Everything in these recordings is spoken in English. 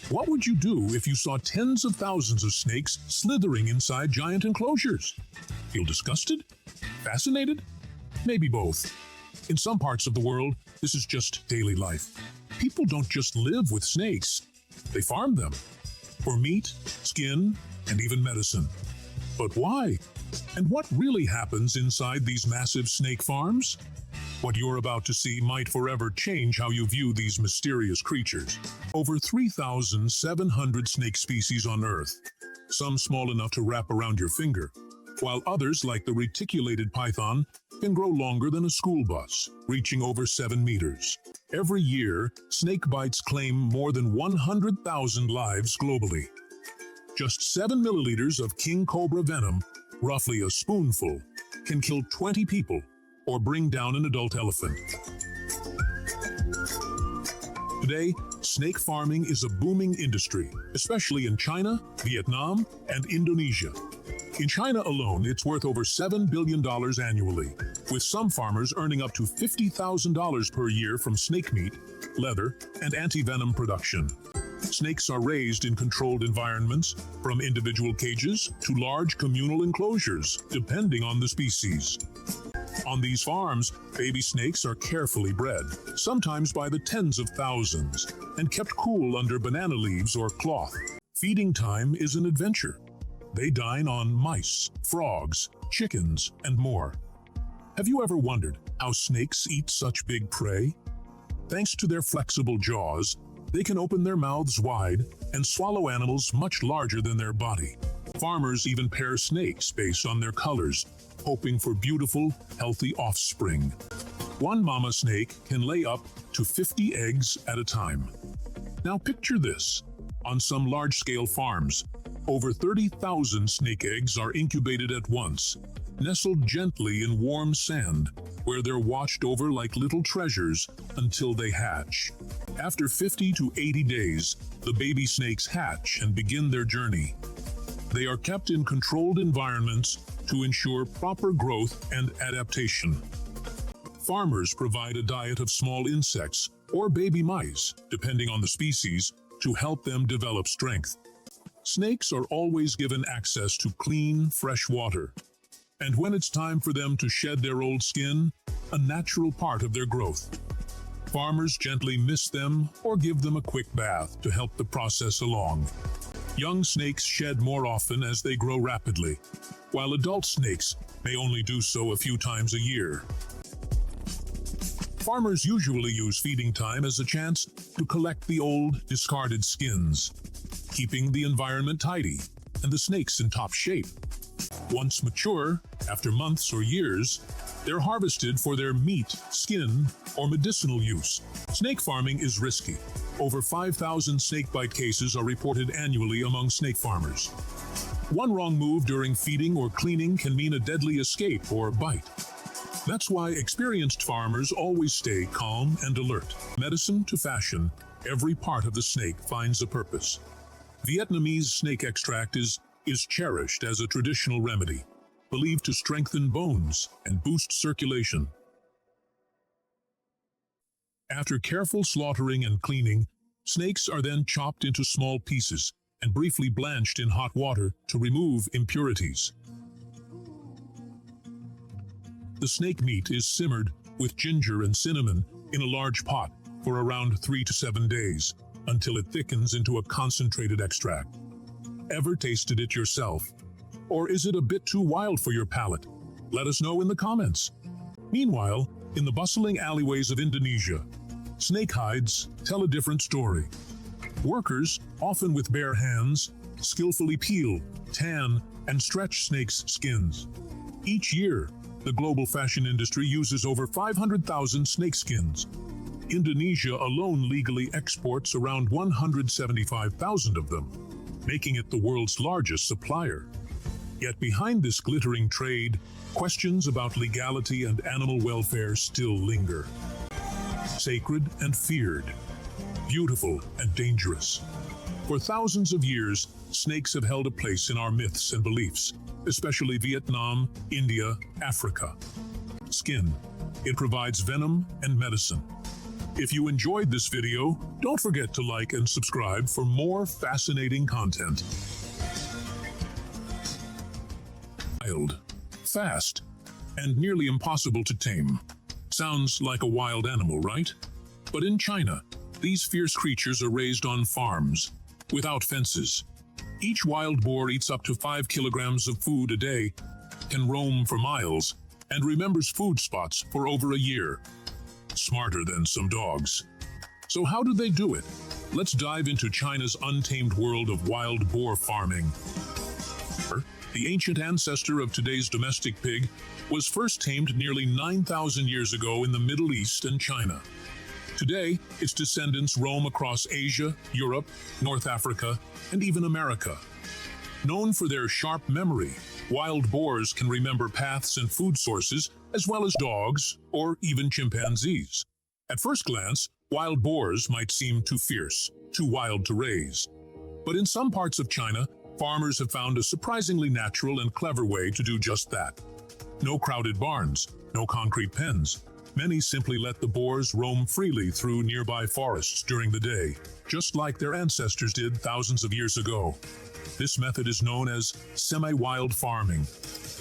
What would you do if you saw tens of thousands of snakes slithering inside giant enclosures? Feel disgusted? Fascinated? Maybe both. In some parts of the world, this is just daily life. People don't just live with snakes. They farm them for meat, skin, and even medicine. But why? And what really happens inside these massive snake farms? What you're about to see might forever change how you view these mysterious creatures. Over 3,700 snake species on Earth, some small enough to wrap around your finger, while others, like the reticulated python, can grow longer than a school bus, reaching over 7 meters. Every year, snake bites claim more than 100,000 lives globally. Just 7 milliliters of king cobra venom, roughly a spoonful, can kill 20 people or bring down an adult elephant. Today, snake farming is a booming industry, especially in China, Vietnam, and Indonesia. In China alone, it's worth over $7 billion annually, with some farmers earning up to $50,000 per year from snake meat, leather, and anti-venom production. Snakes are raised in controlled environments, from individual cages to large communal enclosures, depending on the species. On these farms, baby snakes are carefully bred, sometimes by the tens of thousands, and kept cool under banana leaves or cloth. Feeding time is an adventure. They dine on mice, frogs, chickens, and more. Have you ever wondered how snakes eat such big prey? Thanks to their flexible jaws, they can open their mouths wide and swallow animals much larger than their body. Farmers even pair snakes based on their colors, hoping for beautiful, healthy offspring. One mama snake can lay up to 50 eggs at a time. Now picture this. On some large-scale farms, over 30,000 snake eggs are incubated at once, nestled gently in warm sand, where they're watched over like little treasures until they hatch. After 50 to 80 days, the baby snakes hatch and begin their journey. They are kept in controlled environments to ensure proper growth and adaptation. Farmers provide a diet of small insects or baby mice, depending on the species, to help them develop strength. Snakes are always given access to clean, fresh water. And when it's time for them to shed their old skin, a natural part of their growth, farmers gently mist them or give them a quick bath to help the process along. Young snakes shed more often as they grow rapidly, while adult snakes may only do so a few times a year. Farmers usually use feeding time as a chance to collect the old, discarded skins, keeping the environment tidy and the snakes in top shape. Once mature, after months or years, they're harvested for their meat, skin, or medicinal use. Snake farming is risky. Over 5,000 snakebite cases are reported annually among snake farmers. One wrong move during feeding or cleaning can mean a deadly escape or bite. That's why experienced farmers always stay calm and alert. Medicine to fashion, every part of the snake finds a purpose. Vietnamese snake extract is cherished as a traditional remedy, believed to strengthen bones and boost circulation. After careful slaughtering and cleaning, snakes are then chopped into small pieces and briefly blanched in hot water to remove impurities. The snake meat is simmered with ginger and cinnamon in a large pot for around 3 to 7 days until it thickens into a concentrated extract. Ever tasted it yourself? Or is it a bit too wild for your palate? Let us know in the comments. Meanwhile, in the bustling alleyways of Indonesia, snake hides tell a different story. Workers, often with bare hands, skillfully peel, tan, and stretch snakes' skins. Each year, the global fashion industry uses over 500,000 snake skins. Indonesia alone legally exports around 175,000 of them, making it the world's largest supplier. Yet behind this glittering trade, questions about legality and animal welfare still linger. Sacred and feared, beautiful and dangerous. For thousands of years, snakes have held a place in our myths and beliefs, especially Vietnam, India, Africa. Skin. It provides venom and medicine. If you enjoyed this video, don't forget to like and subscribe for more fascinating content. Wild, fast, and nearly impossible to tame. Sounds like a wild animal, right? But in China, these fierce creatures are raised on farms, without fences. Each wild boar eats up to 5 kilograms of food a day, can roam for miles, and remembers food spots for over a year. Smarter than some dogs. So how do they do it? Let's dive into China's untamed world of wild boar farming. The ancient ancestor of today's domestic pig was first tamed nearly 9,000 years ago in the Middle East and China. Today, its descendants roam across Asia, Europe, North Africa, and even America. Known for their sharp memory, wild boars can remember paths and food sources, as well as dogs or even chimpanzees. At first glance, wild boars might seem too fierce, too wild to raise. But in some parts of China, farmers have found a surprisingly natural and clever way to do just that. No crowded barns, no concrete pens. Many simply let the boars roam freely through nearby forests during the day, just like their ancestors did thousands of years ago. This method is known as semi-wild farming.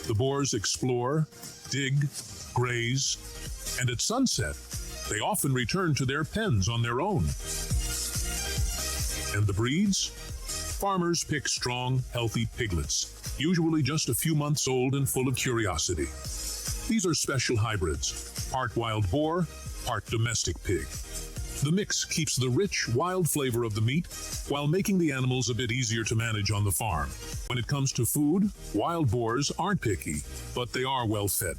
The boars explore, dig, graze, and at sunset, they often return to their pens on their own. And the breeds? Farmers pick strong, healthy piglets, usually just a few months old and full of curiosity. These are special hybrids, part wild boar, part domestic pig. The mix keeps the rich, wild flavor of the meat while making the animals a bit easier to manage on the farm. When it comes to food, wild boars aren't picky, but they are well fed.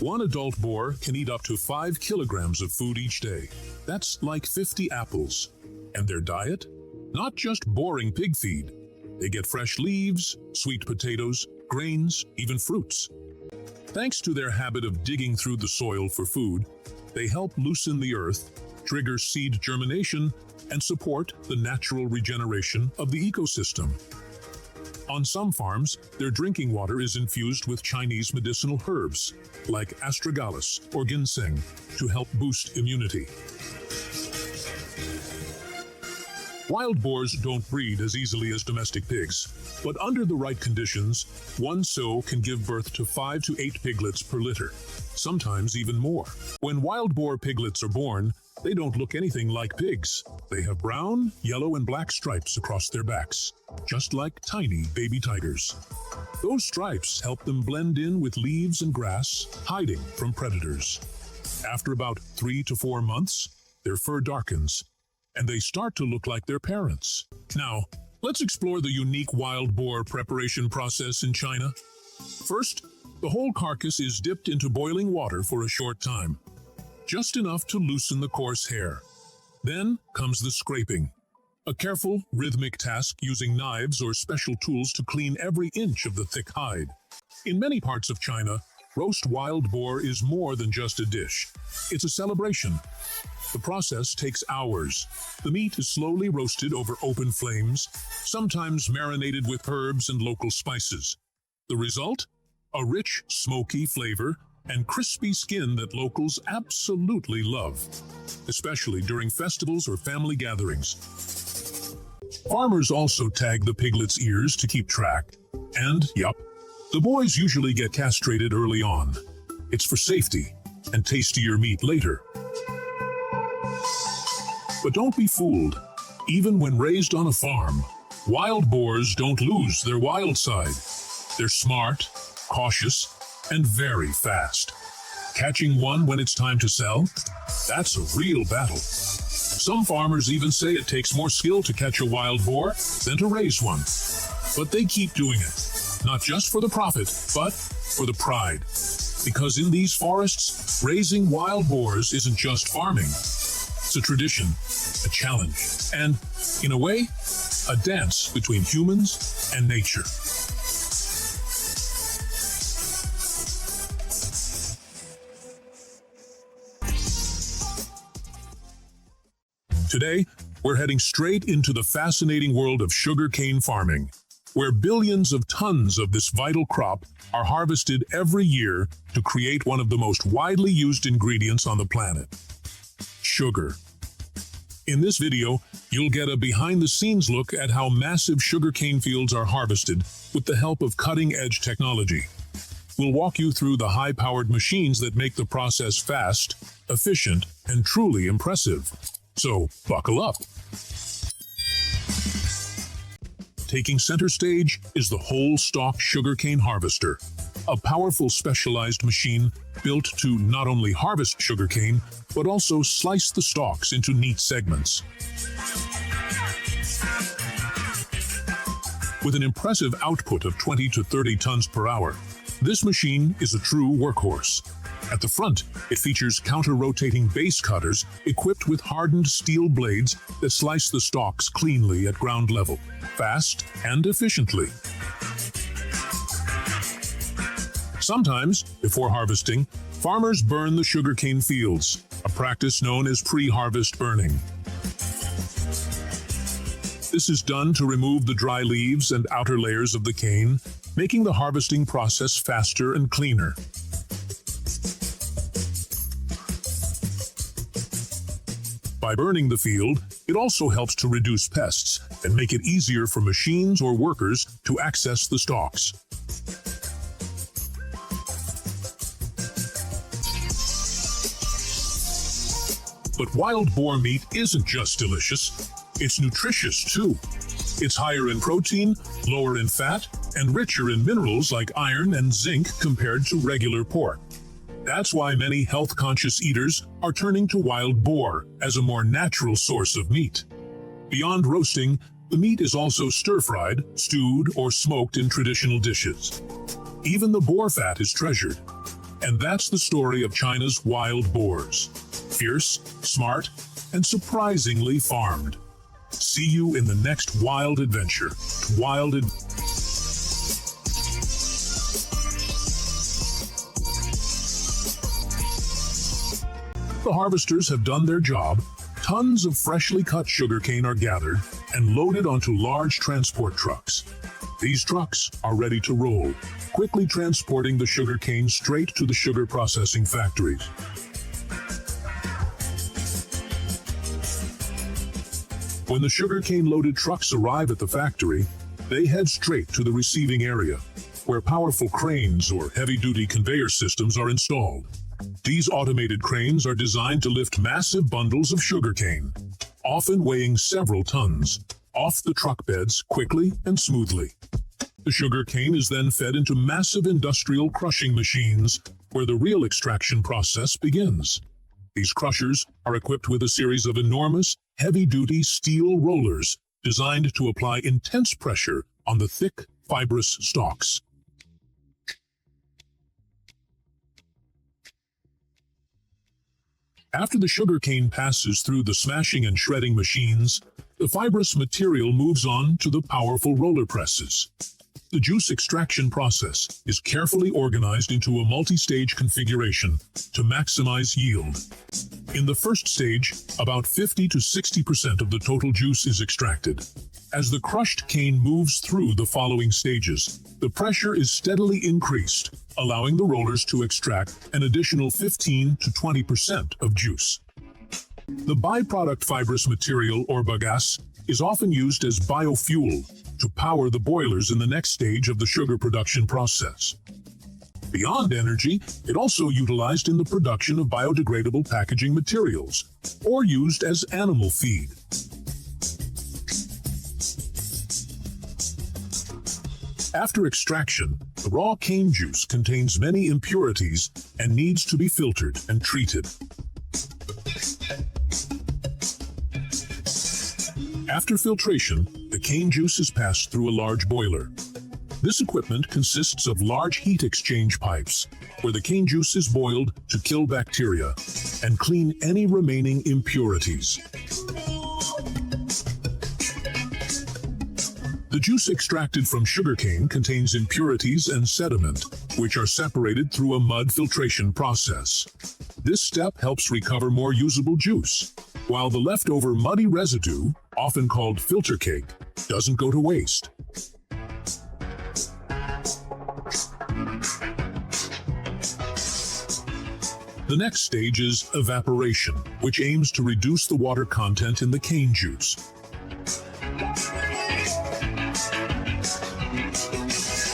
One adult boar can eat up to 5 kilograms of food each day. That's like 50 apples. And their diet? Not just boring pig feed. They get fresh leaves, sweet potatoes, grains, even fruits. Thanks to their habit of digging through the soil for food, they help loosen the earth, trigger seed germination, and support the natural regeneration of the ecosystem. On some farms, their drinking water is infused with Chinese medicinal herbs, like astragalus or ginseng, to help boost immunity. Wild boars don't breed as easily as domestic pigs, but under the right conditions, one sow can give birth to 5 to 8 piglets per litter, sometimes even more. When wild boar piglets are born, they don't look anything like pigs. They have brown, yellow, and black stripes across their backs, just like tiny baby tigers. Those stripes help them blend in with leaves and grass, hiding from predators. After about 3 to 4 months, their fur darkens, and they start to look like their parents. Now, let's explore the unique wild boar preparation process in China. First, the whole carcass is dipped into boiling water for a short time, just enough to loosen the coarse hair. Then comes the scraping, a careful, rhythmic task using knives or special tools to clean every inch of the thick hide. In many parts of China, roast wild boar is more than just a dish. It's a celebration. The process takes hours. The meat is slowly roasted over open flames, sometimes marinated with herbs and local spices. The result? A rich, smoky flavor and crispy skin that locals absolutely love, especially during festivals or family gatherings. Farmers also tag the piglets' ears to keep track. And, yup, the boys usually get castrated early on. It's for safety and tastier meat later. But don't be fooled. Even when raised on a farm, wild boars don't lose their wild side. They're smart, cautious, and very fast. Catching one when it's time to sell? That's a real battle. Some farmers even say it takes more skill to catch a wild boar than to raise one. But they keep doing it, not just for the profit, but for the pride. Because in these forests, raising wild boars isn't just farming. It's a tradition, a challenge, and, in a way, a dance between humans and nature. Today, we're heading straight into the fascinating world of sugarcane farming, where billions of tons of this vital crop are harvested every year to create one of the most widely used ingredients on the planet: sugar. In this video, you'll get a behind-the-scenes look at how massive sugarcane fields are harvested with the help of cutting-edge technology. We'll walk you through the high-powered machines that make the process fast, efficient, and truly impressive. So, buckle up. Taking center stage is the whole-stalk sugarcane harvester, a powerful specialized machine built to not only harvest sugarcane, but also slice the stalks into neat segments. With an impressive output of 20 to 30 tons per hour, this machine is a true workhorse. At the front, it features counter-rotating base cutters equipped with hardened steel blades that slice the stalks cleanly at ground level, fast and efficiently. Sometimes, before harvesting, farmers burn the sugarcane fields, a practice known as pre-harvest burning. This is done to remove the dry leaves and outer layers of the cane, making the harvesting process faster and cleaner. By burning the field, it also helps to reduce pests and make it easier for machines or workers to access the stalks. But wild boar meat isn't just delicious, it's nutritious too. It's higher in protein, lower in fat, and richer in minerals like iron and zinc compared to regular pork. That's why many health-conscious eaters are turning to wild boar as a more natural source of meat. Beyond roasting, the meat is also stir-fried, stewed, or smoked in traditional dishes. Even the boar fat is treasured. And that's the story of China's wild boars. Fierce, smart, and surprisingly farmed. See you in the next wild adventure. The harvesters have done their job. Tons of freshly cut sugarcane are gathered and loaded onto large transport trucks. These trucks are ready to roll, quickly transporting the sugarcane straight to the sugar processing factories. When the sugarcane-loaded trucks arrive at the factory, they head straight to the receiving area, where powerful cranes or heavy-duty conveyor systems are installed. These automated cranes are designed to lift massive bundles of sugarcane, often weighing several tons, off the truck beds quickly and smoothly. The sugarcane is then fed into massive industrial crushing machines, where the real extraction process begins. These crushers are equipped with a series of enormous, heavy-duty steel rollers designed to apply intense pressure on the thick, fibrous stalks. After the sugarcane passes through the smashing and shredding machines, the fibrous material moves on to the powerful roller presses. The juice extraction process is carefully organized into a multi-stage configuration to maximize yield. In the first stage, about 50 to 60% of the total juice is extracted. As the crushed cane moves through the following stages, the pressure is steadily increased, allowing the rollers to extract an additional 15 to 20% of juice. The byproduct fibrous material, or bagasse, is often used as biofuel to power the boilers in the next stage of the sugar production process. Beyond energy, it also utilized in the production of biodegradable packaging materials, or used as animal feed. After extraction, the raw cane juice contains many impurities and needs to be filtered and treated. After filtration, the cane juice is passed through a large boiler. This equipment consists of large heat exchange pipes, where the cane juice is boiled to kill bacteria and clean any remaining impurities. The juice extracted from sugarcane contains impurities and sediment, which are separated through a mud filtration process. This step helps recover more usable juice, while the leftover muddy residue, often called filter cake, doesn't go to waste. The The next stage is evaporation, which aims to reduce the water content in the cane juice.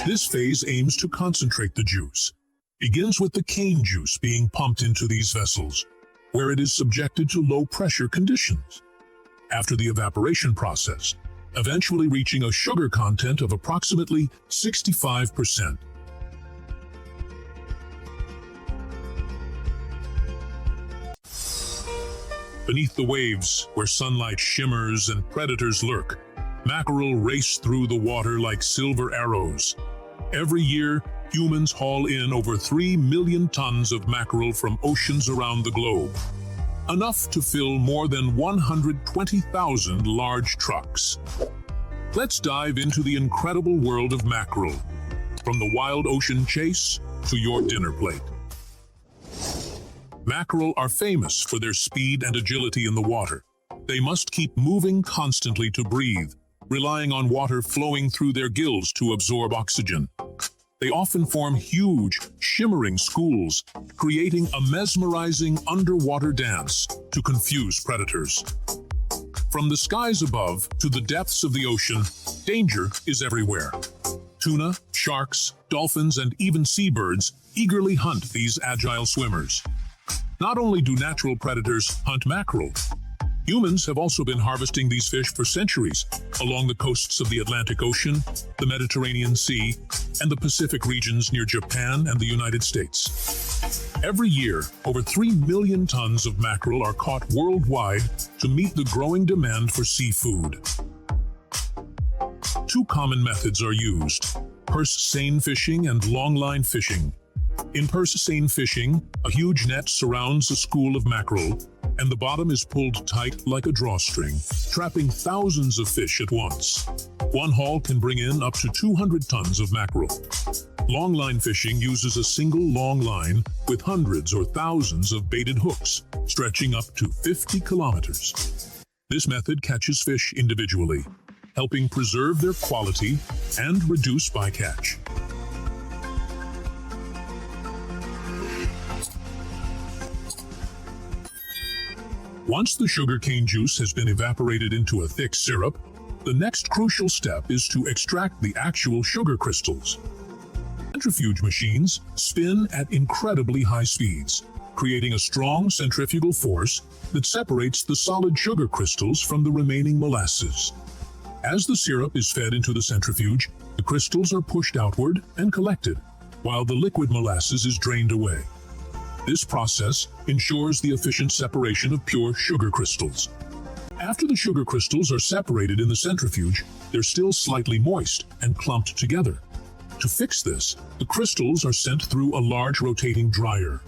This phase aims to concentrate the juice. Begins with the cane juice being pumped into these vessels, where it is subjected to low-pressure conditions. After the evaporation process, eventually reaching a sugar content of approximately 65%. Beneath the waves, where sunlight shimmers and predators lurk, mackerel race through the water like silver arrows. Every year, humans haul in over 3 million tons of mackerel from oceans around the globe, enough to fill more than 120,000 large trucks. Let's dive into the incredible world of mackerel, from the wild ocean chase to your dinner plate. Mackerel are famous for their speed and agility in the water. They must keep moving constantly to breathe, relying on water flowing through their gills to absorb oxygen. They often form huge, shimmering schools, creating a mesmerizing underwater dance to confuse predators. From the skies above to the depths of the ocean, danger is everywhere. Tuna, sharks, dolphins, and even seabirds eagerly hunt these agile swimmers. Not only do natural predators hunt mackerel, humans have also been harvesting these fish for centuries along the coasts of the Atlantic Ocean, the Mediterranean Sea, and the Pacific regions near Japan and the United States. Every year, over 3 million tons of mackerel are caught worldwide to meet the growing demand for seafood. Two common methods are used: purse seine fishing and longline fishing. In purse seine fishing, a huge net surrounds a school of mackerel, and the bottom is pulled tight like a drawstring, trapping thousands of fish at once. One haul can bring in up to 200 tons of mackerel. Longline fishing uses a single long line with hundreds or thousands of baited hooks, stretching up to 50 kilometers. This method catches fish individually, helping preserve their quality and reduce bycatch. Once the sugarcane juice has been evaporated into a thick syrup, the next crucial step is to extract the actual sugar crystals. Centrifuge machines spin at incredibly high speeds, creating a strong centrifugal force that separates the solid sugar crystals from the remaining molasses. As the syrup is fed into the centrifuge, the crystals are pushed outward and collected, while the liquid molasses is drained away. This process ensures the efficient separation of pure sugar crystals. After the sugar crystals are separated in the centrifuge, they're still slightly moist and clumped together. To fix this, the crystals are sent through a large rotating dryer.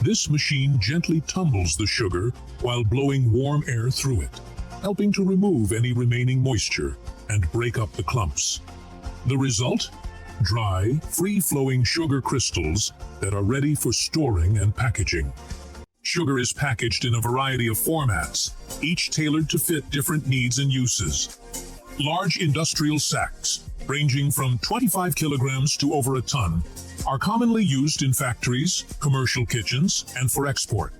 This machine gently tumbles the sugar while blowing warm air through it, helping to remove any remaining moisture and break up the clumps. The result? Dry, free-flowing sugar crystals that are ready for storing and packaging. Sugar is packaged in a variety of formats, each tailored to fit different needs and uses. Large industrial sacks, ranging from 25 kilograms to over a ton, are commonly used in factories, commercial kitchens, and for export.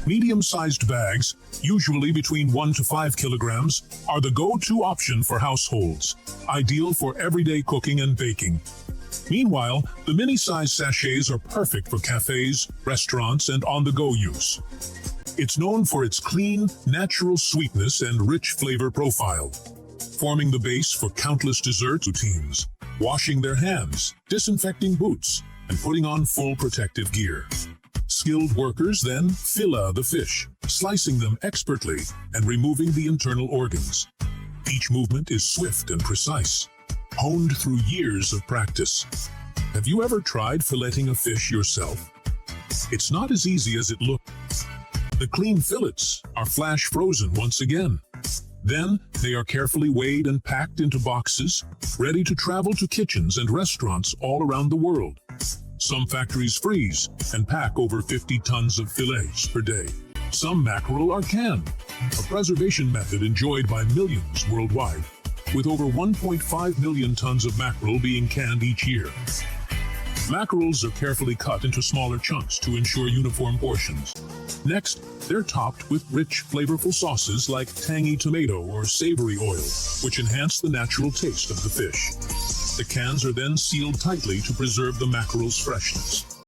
Medium-sized bags, usually between 1 to 5 kilograms, are the go-to option for households, ideal for everyday cooking and baking. Meanwhile, the mini-size sachets are perfect for cafes, restaurants, and on-the-go use. It's known for its clean, natural sweetness and rich flavor profile, forming the base for countless dessert routines, washing their hands, disinfecting boots, and putting on full protective gear. Skilled workers then fillet the fish, slicing them expertly and removing the internal organs. Each movement is swift and precise, honed through years of practice. Have you ever tried filleting a fish yourself? It's not as easy as it looks. The clean fillets are flash frozen once again. Then they are carefully weighed and packed into boxes, ready to travel to kitchens and restaurants all around the world. Some factories freeze and pack over 50 tons of fillets per day. Some mackerel are canned, a preservation method enjoyed by millions worldwide, with over 1.5 million tons of mackerel being canned each year. Mackerels are carefully cut into smaller chunks to ensure uniform portions. Next, they're topped with rich, flavorful sauces like tangy tomato or savory oil, which enhance the natural taste of the fish. The cans are then sealed tightly to preserve the mackerel's freshness.